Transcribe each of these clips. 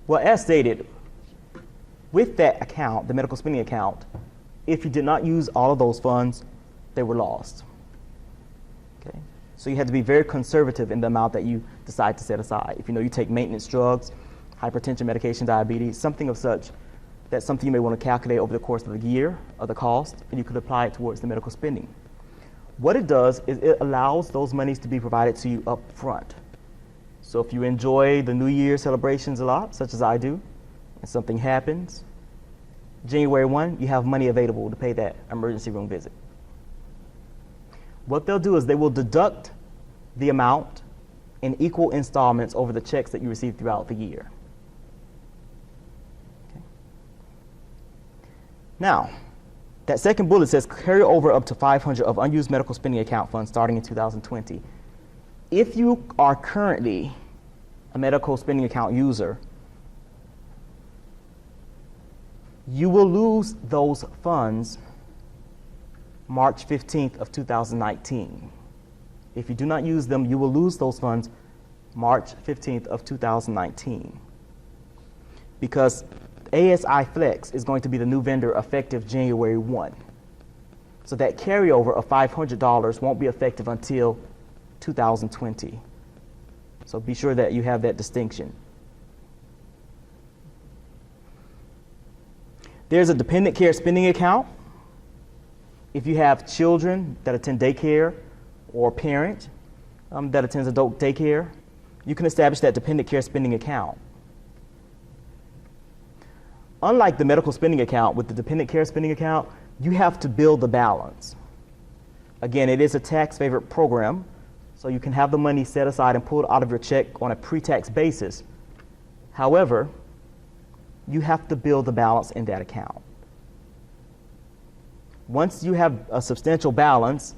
Well, as stated, with that account, the medical spending account, if you did not use all of those funds, they were lost. Okay? So you had to be very conservative in the amount that you decide to set aside. If you know you take maintenance drugs, hypertension medication, diabetes, something of such, that's something you may want to calculate over the course of the year of the cost, and you could apply it towards the medical spending. What it does is it allows those monies to be provided to you up front. So if you enjoy the New Year celebrations a lot, such as I do, and something happens, January 1, you have money available to pay that emergency room visit. What they'll do is they will deduct the amount in equal installments over the checks that you receive throughout the year. Okay. Now, that second bullet says carry over up to 500 of unused medical spending account funds starting in 2020. If you are currently a medical spending account user, you will lose those funds March 15th of 2019. If you do not use them, you will lose those funds March 15th of 2019. Because ASI Flex is going to be the new vendor effective January 1. So that carryover of $500 won't be effective until 2020. So be sure that you have that distinction. There's a dependent care spending account. If you have children that attend daycare or a parent that attends adult daycare, you can establish that dependent care spending account. Unlike the medical spending account, with the dependent care spending account, you have to build the balance. Again, it is a tax-favored program, so you can have the money set aside and pulled out of your check on a pre-tax basis. However, you have to build the balance in that account. Once you have a substantial balance,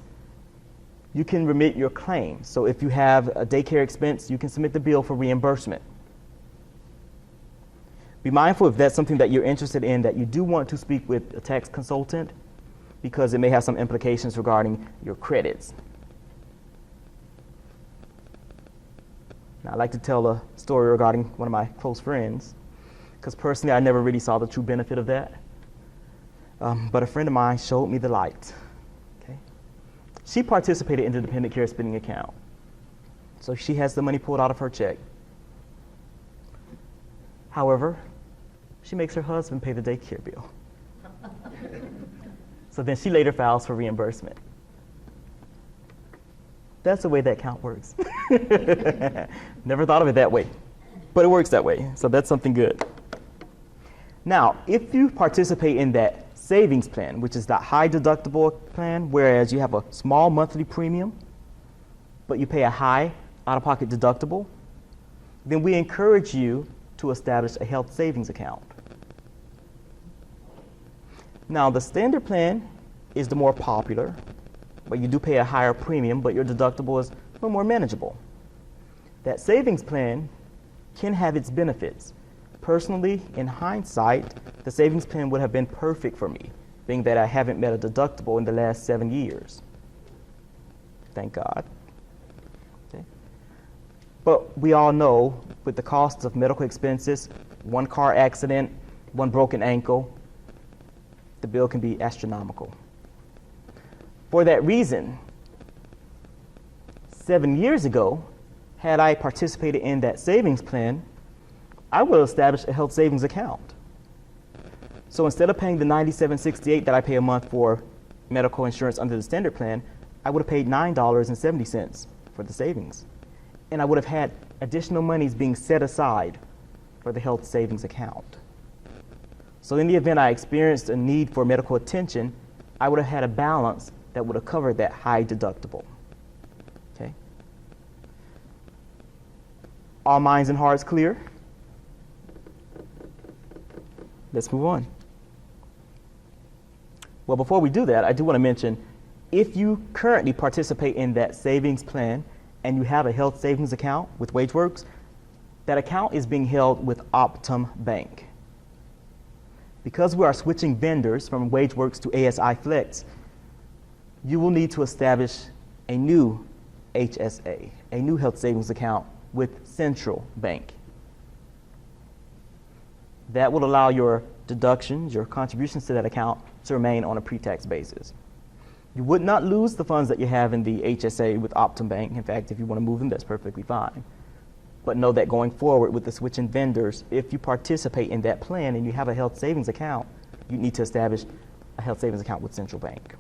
you can remit your claim. So if you have a daycare expense, you can submit the bill for reimbursement. Be mindful if that's something that you're interested in, that you do want to speak with a tax consultant, because it may have some implications regarding your credits. Now, I'd like to tell a story regarding one of my close friends, because personally I never really saw the true benefit of that. But a friend of mine showed me the light. Okay? She participated in the dependent care spending account. So she has the money pulled out of her check. However, she makes her husband pay the daycare bill. So then she later files for reimbursement. That's the way that account works. Never thought of it that way, but it works that way. So that's something good. Now, if you participate in that savings plan, which is that high deductible plan, whereas you have a small monthly premium, but you pay a high out-of-pocket deductible, then we encourage you to establish a health savings account. Now, the standard plan is the more popular, but you do pay a higher premium, but your deductible is a little more manageable. That savings plan can have its benefits. Personally, in hindsight, the savings plan would have been perfect for me, being that I haven't met a deductible in the last 7 years. Thank God. Okay. But we all know, with the costs of medical expenses, one car accident, one broken ankle, the bill can be astronomical. For that reason, 7 years ago, had I participated in that savings plan, I will establish a health savings account. So instead of paying the $97.68 that I pay a month for medical insurance under the standard plan, I would have paid $9.70 for the savings. And I would have had additional monies being set aside for the health savings account. So in the event I experienced a need for medical attention, I would have had a balance that would have covered that high deductible. Okay? All minds and hearts clear? Let's move on. Well, before we do that, I do want to mention, if you currently participate in that savings plan and you have a health savings account with WageWorks, that account is being held with Optum Bank. Because we are switching vendors from WageWorks to ASI Flex, you will need to establish a new HSA, a new health savings account with Central Bank. That will allow your deductions, your contributions to that account to remain on a pre-tax basis. You would not lose the funds that you have in the HSA with Optum Bank. In fact, if you want to move them, that's perfectly fine. But know that going forward with the switch in vendors, if you participate in that plan and you have a health savings account, you need to establish a health savings account with Central Bank.